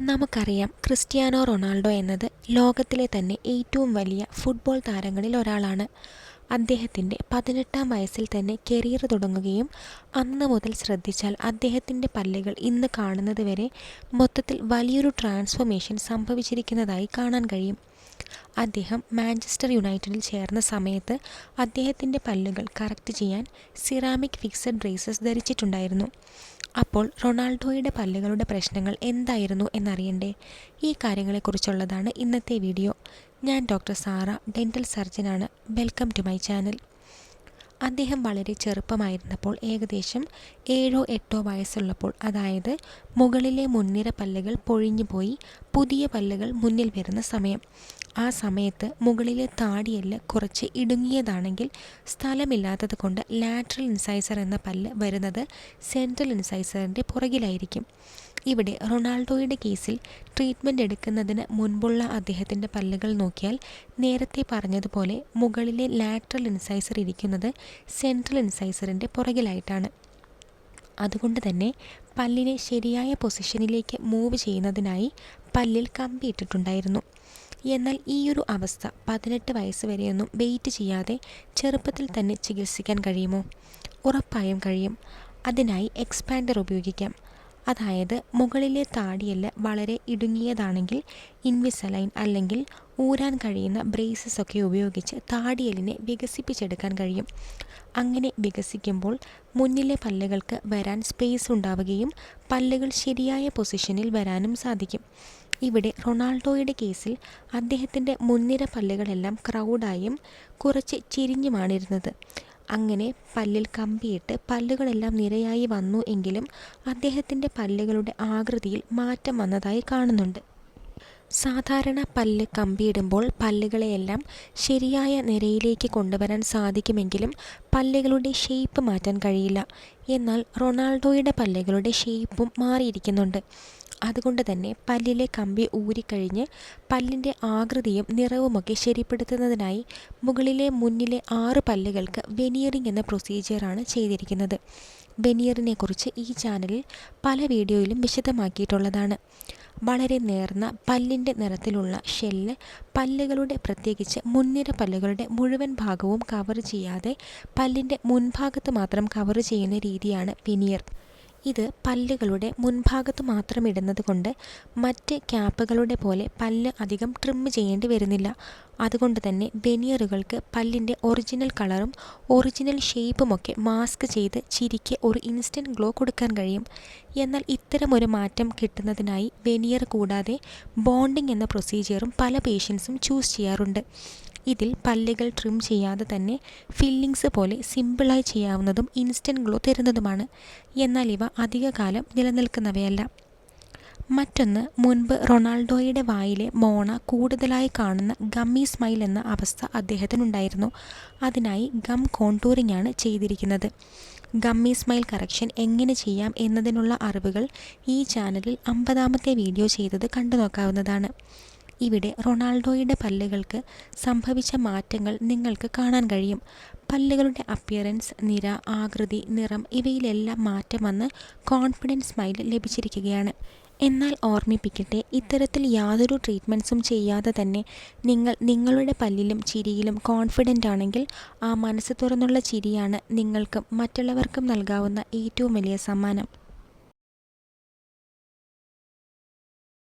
നമുക്കറിയാം, Cristiano Ronaldo എന്നത് ലോകത്തിലെ തന്നെ ഏറ്റവും വലിയ ഫുട്ബോൾ താരങ്ങളിൽ ഒരാളാണ്. അദ്ദേഹത്തിൻ്റെ 18-ാം വയസ്സിൽ തന്നെ കരിയർ തുടങ്ങുകയും അന്ന് മുതൽ ശ്രദ്ധിച്ചാൽ അദ്ദേഹത്തിൻ്റെ പല്ലുകൾ ഇന്ന് കാണുന്നത് വരെ മൊത്തത്തിൽ വലിയൊരു ട്രാൻസ്ഫോർമേഷൻ സംഭവിച്ചിരിക്കുന്നതായി കാണാൻ കഴിയും. അദ്ദേഹം മാഞ്ചസ്റ്റർ യുണൈറ്റഡിൽ ചേർന്ന സമയത്ത് അദ്ദേഹത്തിൻ്റെ പല്ലുകൾ കറക്റ്റ് ചെയ്യാൻ സിറാമിക് ഫിക്സഡ് ബ്രേസസ് ധരിച്ചിട്ടുണ്ടായിരുന്നു. അപ്പോൾ റൊണാൾഡോയുടെ പല്ലുകളുടെ പ്രശ്നങ്ങൾ എന്തായിരുന്നു എന്നറിയണ്ടേ? ഈ കാര്യങ്ങളെക്കുറിച്ചുള്ളതാണ് ഇന്നത്തെ വീഡിയോ. ഞാൻ ഡോക്ടർ സാറ, ഡെൻ്റൽ സർജനാണ്. Welcome to my channel. അദ്ദേഹം വളരെ ചെറുപ്പമായിരുന്നപ്പോൾ, ഏകദേശം 7-8 വയസ്സുള്ളപ്പോൾ, അതായത് മുകളിലെ മുൻനിര പല്ലുകൾ പൊഴിഞ്ഞു പോയി പുതിയ പല്ലുകൾ മുന്നിൽ വരുന്ന സമയം. ആ സമയത്ത് മുകളിലെ താടിയെല്ല് കുറച്ച് ഇടുങ്ങിയതാണെങ്കിൽ സ്ഥലമില്ലാത്തത് കൊണ്ട് ലാറ്ററൽ ഇൻസൈസർ എന്ന പല്ല് വരുന്നത് സെൻട്രൽ ഇൻസൈസറിൻ്റെ പുറകിലായിരിക്കും. ഇവിടെ റൊണാൾഡോയുടെ കേസിൽ ട്രീറ്റ്മെൻറ്റ് എടുക്കുന്നതിന് മുൻപുള്ള അദ്ദേഹത്തിൻ്റെ പല്ലുകൾ നോക്കിയാൽ നേരത്തെ പറഞ്ഞതുപോലെ മുകളിലെ ലാറ്ററൽ ഇൻസൈസർ ഇരിക്കുന്നത് സെൻട്രൽ ഇൻസൈസറിൻ്റെ പുറകിലായിട്ടാണ്. അതുകൊണ്ട് തന്നെ പല്ലിനെ ശരിയായ പൊസിഷനിലേക്ക് മൂവ് ചെയ്യുന്നതിനായി പല്ലിൽ കമ്പി ഇട്ടിട്ടുണ്ടായിരുന്നു. എന്നാൽ ഈയൊരു അവസ്ഥ 18 വയസ്സ് വരെയൊന്നും വെയിറ്റ് ചെയ്യാതെ ചെറുപ്പത്തിൽ തന്നെ ചികിത്സിക്കാൻ കഴിയുമോ? ഉറപ്പായും കഴിയും. അതിനായി എക്സ്പാൻഡർ ഉപയോഗിക്കാം. അതായത് മുകളിലെ താടിയെല്ല് വളരെ ഇടുങ്ങിയതാണെങ്കിൽ ഇൻവിസലൈൻ അല്ലെങ്കിൽ ഊരാൻ കഴിയുന്ന ബ്രേസസ് ഒക്കെ ഉപയോഗിച്ച് താടിയെല്ലിനെ വികസിപ്പിച്ചെടുക്കാൻ കഴിയും. അങ്ങനെ വികസിക്കുമ്പോൾ മുന്നിലെ പല്ലുകൾക്ക് വരാൻ സ്പേസ് ഉണ്ടാവുകയും പല്ലുകൾ ശരിയായ പൊസിഷനിൽ വരാനും സാധിക്കും. ഇവിടെ റൊണാൾഡോയുടെ കേസിൽ അദ്ദേഹത്തിൻ്റെ മുൻനിര പല്ലുകളെല്ലാം ക്രൗഡായും കുറച്ച് ചിരിഞ്ഞുമാണിരുന്നത്. അങ്ങനെ പല്ലിൽ കമ്പിയിട്ട് പല്ലുകളെല്ലാം നിരയായി വന്നു എങ്കിലും അദ്ദേഹത്തിൻ്റെ പല്ലുകളുടെ ആകൃതിയിൽ മാറ്റം വന്നതായി കാണുന്നുണ്ട്. സാധാരണ പല്ല് കമ്പിയിടുമ്പോൾ പല്ലുകളെയെല്ലാം ശരിയായ നിരയിലേക്ക് കൊണ്ടുവരാൻ സാധിക്കുമെങ്കിലും പല്ലുകളുടെ ഷേപ്പ് മാറ്റാൻ കഴിയില്ല. എന്നാൽ റൊണാൾഡോയുടെ പല്ലുകളുടെ ഷേപ്പും മാറിയിരിക്കുന്നുണ്ട്. അതുകൊണ്ട് തന്നെ പല്ലിലെ കമ്പി ഊരിക്കഴിഞ്ഞ് പല്ലിൻ്റെ ആകൃതിയും നിറവുമൊക്കെ ശരിപ്പെടുത്തുന്നതിനായി മുകളിലെ മുന്നിലെ 6 പല്ലുകൾക്ക് വെനിയറിംഗ് എന്ന പ്രൊസീജിയറാണ് ചെയ്തിരിക്കുന്നത്. വെനിയറിനെ കുറിച്ച് ഈ ചാനലിൽ പല വീഡിയോയിലും വിശദമാക്കിയിട്ടുള്ളതാണ്. വളരെ നേർന്ന പല്ലിൻ്റെ നിറത്തിലുള്ള ഷെല്ല് പല്ലുകളുടെ, പ്രത്യേകിച്ച് മുൻനിര പല്ലുകളുടെ മുഴുവൻ ഭാഗവും കവർ ചെയ്യാതെ പല്ലിൻ്റെ മുൻഭാഗത്ത് മാത്രം കവർ ചെയ്യുന്ന രീതിയാണ് വെനിയർ. ഇത് പല്ലുകളുടെ മുൻഭാഗത്ത് മാത്രം ഇടുന്നത് കൊണ്ട് മറ്റ് ക്യാപ്പുകളുടെ പോലെ പല്ല് അധികം ട്രിം ചെയ്യേണ്ടി വരുന്നില്ല. അതുകൊണ്ട് തന്നെ വെനിയറുകൾക്ക് പല്ലിൻ്റെ ഒറിജിനൽ കളറും ഒറിജിനൽ ഷേപ്പുമൊക്കെ മാസ്ക് ചെയ്ത് ചിരിക്ക് ഒരു ഇൻസ്റ്റൻറ്റ് ഗ്ലോ കൊടുക്കാൻ കഴിയും. എന്നാൽ ഇത്തരമൊരു മാറ്റം കിട്ടുന്നതിനായി വെനിയർ കൂടാതെ ബോണ്ടിങ് എന്ന പ്രൊസീജിയറും പല പേഷ്യൻസും ചൂസ് ചെയ്യാറുണ്ട്. ഇതിൽ പല്ലുകൾ ട്രിം ചെയ്യാതെ തന്നെ ഫില്ലിങ്സ് പോലെ സിമ്പിളായി ചെയ്യാവുന്നതും ഇൻസ്റ്റൻറ്റ് ഗ്ലോ തരുന്നതുമാണ്. എന്നാൽ ഇവ അധികകാലം നിലനിൽക്കുന്നവയല്ല. മറ്റൊന്ന്, മുൻപ് റൊണാൾഡോയുടെ വായിലെ മോണ കൂടുതലായി കാണുന്ന ഗമ്മി സ്മൈൽ എന്ന അവസ്ഥ അദ്ദേഹത്തിനുണ്ടായിരുന്നു. അതിനായി ഗം കോണ്ടൂറിംഗ് ആണ് ചെയ്തിരിക്കുന്നത്. ഗമ്മി സ്മൈൽ കറക്ഷൻ എങ്ങനെ ചെയ്യാം എന്നതിനുള്ള അറിവുകൾ ഈ ചാനലിൽ 50-ാമത്തെ വീഡിയോ ചെയ്തത് കണ്ടു നോക്കാവുന്നതാണ്. ഇവിടെ റൊണാൾഡോയുടെ പല്ലുകൾക്ക് സംഭവിച്ച മാറ്റങ്ങൾ നിങ്ങൾക്ക് കാണാൻ കഴിയും. പല്ലുകളുടെ അപ്പിയറൻസ്, നിര, ആകൃതി, നിറം ഇവയിലെല്ലാം മാറ്റം വന്ന് കോൺഫിഡൻസ് സ്മൈൽ ലഭിച്ചിരിക്കുകയാണ്. എന്നാൽ ഓർമ്മിപ്പിക്കട്ടെ, ഇത്തരത്തിൽ യാതൊരു ട്രീറ്റ്മെൻറ്റ്സും ചെയ്യാതെ തന്നെ നിങ്ങൾ നിങ്ങളുടെ പല്ലിലും ചിരിയിലും കോൺഫിഡൻ്റ് ആണെങ്കിൽ ആ മനസ്സ് തുറന്നുള്ള ചിരിയാണ് നിങ്ങൾക്കും മറ്റുള്ളവർക്കും നൽകാവുന്ന ഏറ്റവും വലിയ സമ്മാനം.